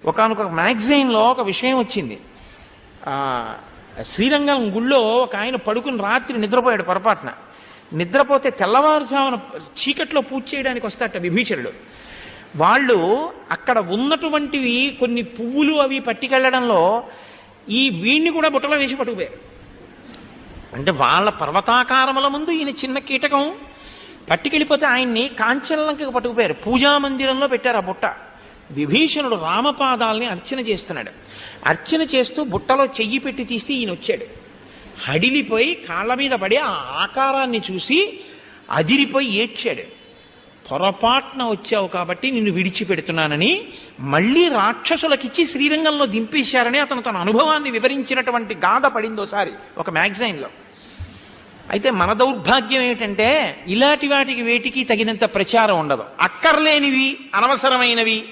ఒకానొక మ్యాగజైన్లో ఒక విషయం వచ్చింది. శ్రీరంగం గుళ్ళో ఒక ఆయన పడుకుని రాత్రి నిద్రపోయాడు పొరపాటున. నిద్రపోతే తెల్లవారుజామున చీకట్లో పూజ చేయడానికి వస్తాట విభీషణుడు. వాళ్ళు అక్కడ ఉన్నటువంటివి కొన్ని పువ్వులు అవి పట్టుకెళ్లడంలో ఈ వీణ్ణి కూడా బుట్టలో వేసి పట్టుకుపోయారు. అంటే వాళ్ళ పర్వతాకారముల ముందు ఈయన చిన్న కీటకం పట్టుకెళ్ళిపోతే ఆయన్ని కాంచనలంకకు పట్టుకుపోయారు. పూజామందిరంలో పెట్టారు ఆ బుట్ట. విభీషణుడు రామపాదాలని అర్చన చేస్తున్నాడు. అర్చన చేస్తూ బుట్టలో చెయ్యి పెట్టి తీస్తే ఈయన వచ్చాడు. హడిలిపోయి కాళ్ళ మీద పడి ఆ ఆకారాన్ని చూసి అదిరిపోయి ఏడ్చాడు. పొరపాటున వచ్చావు కాబట్టి నిన్ను విడిచిపెడుతున్నానని మళ్ళీ రాక్షసులకిచ్చి శ్రీరంగంలో దింపేశారని అతను తన అనుభవాన్ని వివరించినటువంటి గాథ పడిందోసారి ఒక మ్యాగజైన్లో. అయితే మన దౌర్భాగ్యం ఏమిటంటే ఇలాంటి వాటికి వేటికి తగినంత ప్రచారం ఉండదు. అక్కర్లేనివి, అనవసరమైనవి